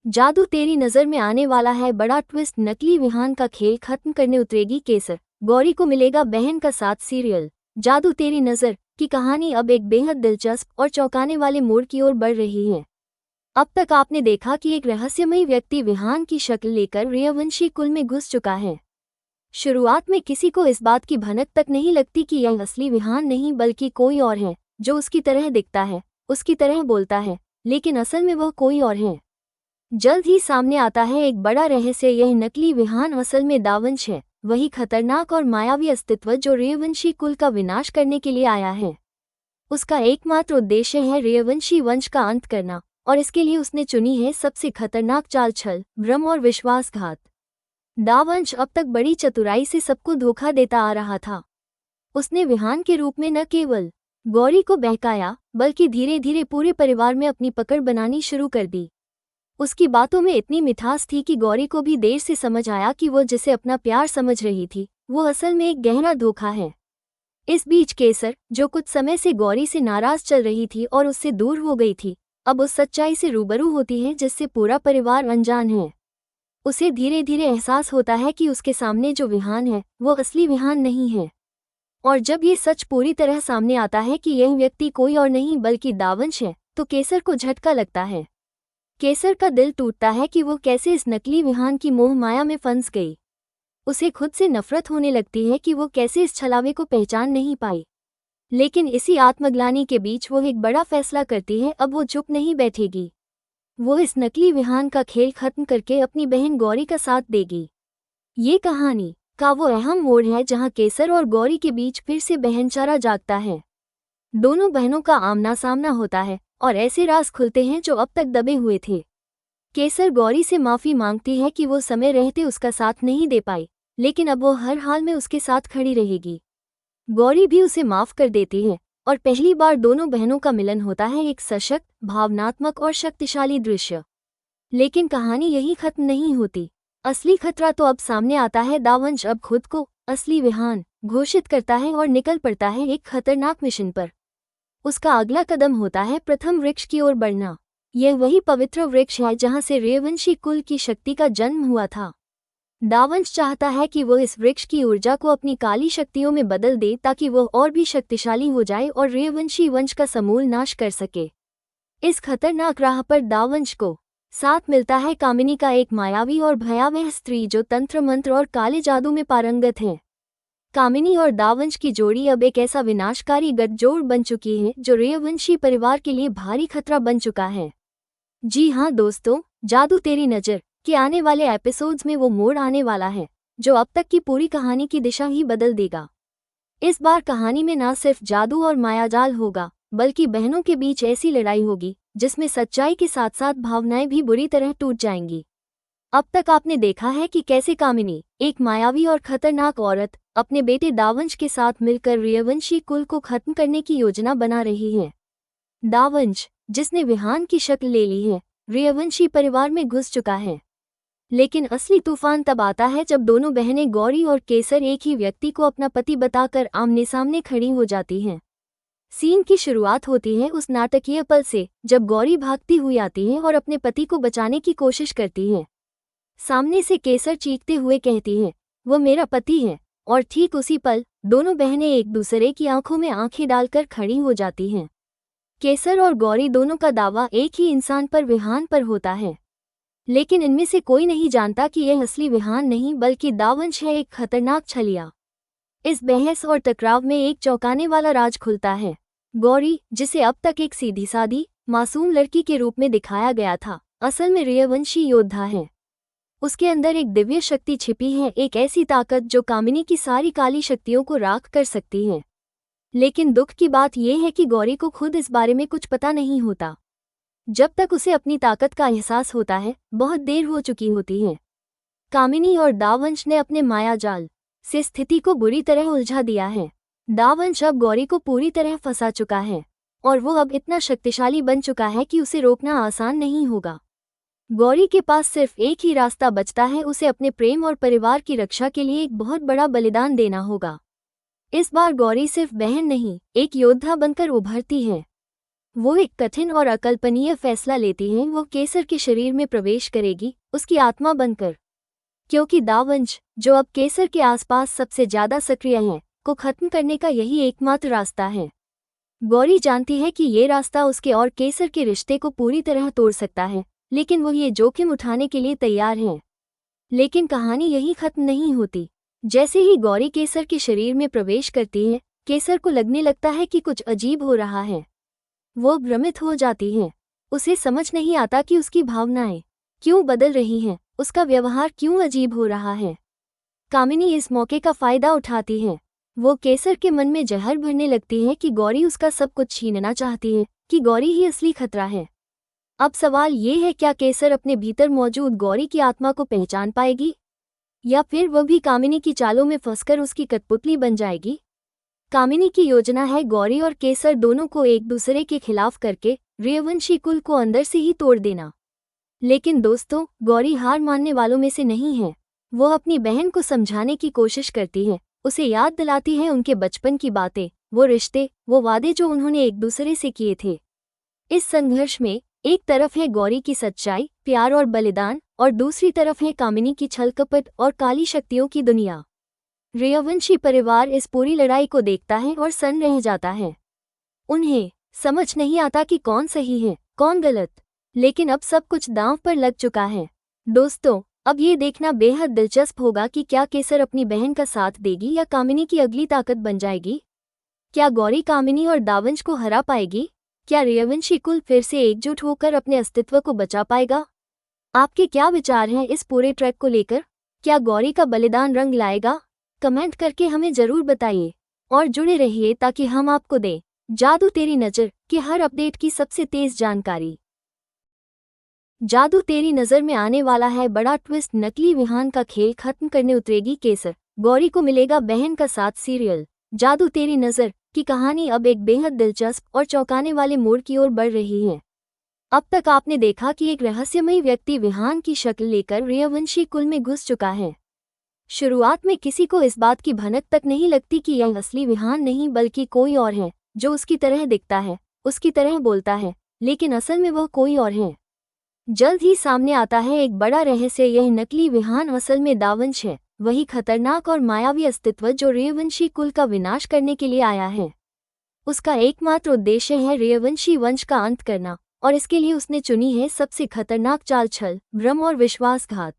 जादू तेरी नजर में आने वाला है बड़ा ट्विस्ट। नकली विहान का खेल खत्म करने उतरेगी केसर, गौरी को मिलेगा बहन का साथ। सीरियल जादू तेरी नजर की कहानी अब एक बेहद दिलचस्प और चौंकाने वाले मोड़ की ओर बढ़ रही है। अब तक आपने देखा कि एक रहस्यमयी व्यक्ति विहान की शक्ल लेकर रियवंशी कुल में घुस चुका है। शुरुआत में किसी को इस बात की भनक तक नहीं लगती कि यह असली विहान नहीं बल्कि कोई और है, जो उसकी तरह दिखता है, उसकी तरह बोलता है, लेकिन असल में वह कोई और है। जल्द ही सामने आता है एक बड़ा रहस्य। यह नकली विहान असल में दावंश है, वही खतरनाक और मायावी अस्तित्व जो रियवंशी कुल का विनाश करने के लिए आया है। उसका एकमात्र उद्देश्य है रियवंशी वंश का अंत करना, और इसके लिए उसने चुनी है सबसे खतरनाक चाल, छल, भ्रम और विश्वासघात। दावंश अब तक बड़ी चतुराई से सबको धोखा देता आ रहा था। उसने विहान के रूप में न केवल गौरी को बहकाया, बल्कि धीरे धीरे पूरे परिवार में अपनी पकड़ बनानी शुरू कर दी। उसकी बातों में इतनी मिठास थी कि गौरी को भी देर से समझ आया कि वो जिसे अपना प्यार समझ रही थी, वो असल में एक गहरा धोखा है। इस बीच केसर, जो कुछ समय से गौरी से नाराज चल रही थी और उससे दूर हो गई थी, अब उस सच्चाई से रूबरू होती है जिससे पूरा परिवार अनजान है। उसे धीरे धीरे एहसास होता है कि उसके सामने जो विहान है वो असली विहान नहीं है। और जब ये सच पूरी तरह सामने आता है कि यह व्यक्ति कोई और नहीं बल्कि दावंश है, तो केसर को झटका लगता है। केसर का दिल टूटता है कि वो कैसे इस नकली विहान की मोह माया में फंस गई। उसे खुद से नफरत होने लगती है कि वो कैसे इस छलावे को पहचान नहीं पाई। लेकिन इसी आत्मग्लानि के बीच वो एक बड़ा फैसला करती है। अब वो चुप नहीं बैठेगी। वो इस नकली विहान का खेल खत्म करके अपनी बहन गौरी का साथ देगी। ये कहानी का वो अहम मोड़ है जहाँ केसर और गौरी के बीच फिर से बहनचारा जागता है। दोनों बहनों का आमना सामना होता है और ऐसे राज खुलते हैं जो अब तक दबे हुए थे। केसर गौरी से माफी मांगती है कि वो समय रहते उसका साथ नहीं दे पाई, लेकिन अब वो हर हाल में उसके साथ खड़ी रहेगी। गौरी भी उसे माफ कर देती है और पहली बार दोनों बहनों का मिलन होता है, एक सशक्त, भावनात्मक और शक्तिशाली दृश्य। लेकिन कहानी यही खत्म नहीं होती। असली खतरा तो अब सामने आता है। दावंश अब खुद को असली विहान घोषित करता है और निकल पड़ता है एक खतरनाक मिशन पर। उसका अगला कदम होता है प्रथम वृक्ष की ओर बढ़ना। यह वही पवित्र वृक्ष है जहां से रियवंशी कुल की शक्ति का जन्म हुआ था। दावंश चाहता है कि वो इस वृक्ष की ऊर्जा को अपनी काली शक्तियों में बदल दे ताकि वो और भी शक्तिशाली हो जाए और रियवंशी वंश का समूल नाश कर सके। इस खतरनाक राह पर दावंश को साथ मिलता है कामिनी का एक मायावी और भयावह स्त्री जो तंत्र मंत्र और काले जादू में पारंगत है। कामिनी और दावंश की जोड़ी अब एक ऐसा विनाशकारी गठजोड़ बन चुकी है जो रियवंशी परिवार के लिए भारी खतरा बन चुका है। जी हाँ दोस्तों, जादू तेरी नज़र के आने वाले एपिसोड्स में वो मोड़ आने वाला है जो अब तक की पूरी कहानी की दिशा ही बदल देगा। इस बार कहानी में न सिर्फ जादू और मायाजाल होगा, बल्कि बहनों के बीच ऐसी लड़ाई होगी जिसमें सच्चाई के साथ साथ भावनाएं भी बुरी तरह टूट जाएंगी। अब तक आपने देखा है कि कैसे कामिनी, एक मायावी और खतरनाक औरत, अपने बेटे दावंश के साथ मिलकर रियवंशी कुल को खत्म करने की योजना बना रही है। दावंश, जिसने विहान की शक्ल ले ली है, रियवंशी परिवार में घुस चुका है। लेकिन असली तूफान तब आता है जब दोनों बहनें गौरी और केसर एक ही व्यक्ति को अपना पति बताकर आमने सामने खड़ी हो जाती हैं। सीन की शुरुआत होती है उस नाटकीय पल से जब गौरी भागती हुई आती है और अपने पति को बचाने की कोशिश करती है। सामने से केसर चीखते हुए कहती है, वो मेरा पति है, और ठीक उसी पल दोनों बहनें एक दूसरे की आंखों में आंखें डालकर खड़ी हो जाती हैं। केसर और गौरी दोनों का दावा एक ही इंसान पर, विहान पर होता है, लेकिन इनमें से कोई नहीं जानता कि यह असली विहान नहीं बल्कि दावंश है, एक खतरनाक छलिया। इस बहस और टकराव में एक चौंकाने वाला राज खुलता है। गौरी, जिसे अब तक एक सीधी सादी मासूम लड़की के रूप में दिखाया गया था, असल में रियवंशी योद्धा है। उसके अंदर एक दिव्य शक्ति छिपी है, एक ऐसी ताकत जो कामिनी की सारी काली शक्तियों को राख कर सकती है। लेकिन दुख की बात यह है कि गौरी को खुद इस बारे में कुछ पता नहीं होता। जब तक उसे अपनी ताकत का एहसास होता है, बहुत देर हो चुकी होती है। कामिनी और दावंश ने अपने मायाजाल से स्थिति को बुरी तरह उलझा दिया है। दावंश अब गौरी को पूरी तरह फंसा चुका है और वो अब इतना शक्तिशाली बन चुका है कि उसे रोकना आसान नहीं होगा। गौरी के पास सिर्फ एक ही रास्ता बचता है, उसे अपने प्रेम और परिवार की रक्षा के लिए एक बहुत बड़ा बलिदान देना होगा। इस बार गौरी सिर्फ बहन नहीं, एक योद्धा बनकर उभरती है। वो एक कठिन और अकल्पनीय फैसला लेती है। वो केसर के शरीर में प्रवेश करेगी, उसकी आत्मा बनकर, क्योंकि दावंश, जो अब केसर के आसपास सबसे ज्यादा सक्रिय है, को खत्म करने का यही एकमात्र रास्ता है। गौरी जानती है कि ये रास्ता उसके और केसर के रिश्ते को पूरी तरह तोड़ सकता है, लेकिन वो ये जोखिम उठाने के लिए तैयार है। लेकिन कहानी यही खत्म नहीं होती। जैसे ही गौरी केसर के शरीर में प्रवेश करती है, केसर को लगने लगता है कि कुछ अजीब हो रहा है। वो भ्रमित हो जाती है। उसे समझ नहीं आता कि उसकी भावनाएं क्यों बदल रही हैं, उसका व्यवहार क्यों अजीब हो रहा है। कामिनी इस मौके का फायदा उठाती है। वो केसर के मन में जहर भरने लगती है कि गौरी उसका सब कुछ छीनना चाहती है, कि गौरी ही असली खतरा है। अब सवाल ये है, क्या केसर अपने भीतर मौजूद गौरी की आत्मा को पहचान पाएगी, या फिर वह भी कामिनी की चालों में फंसकर उसकी कठपुतली बन जाएगी। कामिनी की योजना है गौरी और केसर दोनों को एक दूसरे के खिलाफ करके रेवंशी कुल को अंदर से ही तोड़ देना। लेकिन दोस्तों, गौरी हार मानने वालों में से नहीं है। वो अपनी बहन को समझाने की कोशिश करती है, उसे याद दिलाती है उनके बचपन की बातें, वो रिश्ते, वो वादे जो उन्होंने एक दूसरे से किए थे। इस संघर्ष में एक तरफ है गौरी की सच्चाई, प्यार और बलिदान, और दूसरी तरफ है कामिनी की छलकपट और काली शक्तियों की दुनिया। रेवंशी परिवार इस पूरी लड़ाई को देखता है और सन्न रह जाता है। उन्हें समझ नहीं आता कि कौन सही है, कौन गलत। लेकिन अब सब कुछ दांव पर लग चुका है। दोस्तों, अब ये देखना बेहद दिलचस्प होगा कि क्या केसर अपनी बहन का साथ देगी या कामिनी की अगली ताकत बन जाएगी। क्या गौरी कामिनी और दावंश को हरा पाएगी? क्या रेवंशी कुल फिर से एकजुट होकर अपने अस्तित्व को बचा पाएगा? आपके क्या विचार हैं इस पूरे ट्रैक को लेकर? क्या गौरी का बलिदान रंग लाएगा? कमेंट करके हमें जरूर बताइए और जुड़े रहिए ताकि हम आपको दें जादू तेरी नज़र की हर अपडेट की सबसे तेज जानकारी। जादू तेरी नज़र में आने वाला है बड़ा ट्विस्ट। नकली विहान का खेल खत्म करने उतरेगी केसर, गौरी को मिलेगा बहन का साथ। सीरियल जादू तेरी नज़र की कहानी अब एक बेहद दिलचस्प और चौंकाने वाले मोड़ की ओर बढ़ रही है। अब तक आपने देखा कि एक रहस्यमयी व्यक्ति विहान की शक्ल लेकर रेवंशी कुल में घुस चुका है। शुरुआत में किसी को इस बात की भनक तक नहीं लगती कि यह असली विहान नहीं बल्कि कोई और है, जो उसकी तरह दिखता है, उसकी तरह बोलता है, लेकिन असल में वह कोई और है। जल्द ही सामने आता है एक बड़ा रहस्य। यह नकली विहान असल में दावंश है, वही खतरनाक और मायावी अस्तित्व जो रेवंशी कुल का विनाश करने के लिए आया है। उसका एकमात्र उद्देश्य है रेवंशी वंश का अंत करना, और इसके लिए उसने चुनी है सबसे खतरनाक चाल, छल, भ्रम और विश्वासघात।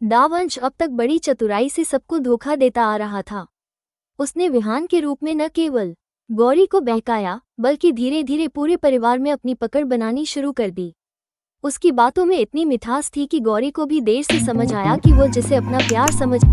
दावंश अब तक बड़ी चतुराई से सबको धोखा देता आ रहा था। उसने विहान के रूप में न केवल गौरी को बहकाया, बल्कि धीरे धीरे पूरे परिवार में अपनी पकड़ बनानी शुरू कर दी। उसकी बातों में इतनी मिठास थी कि गौरी को भी देर से समझ आया कि वो जिसे अपना प्यार समझ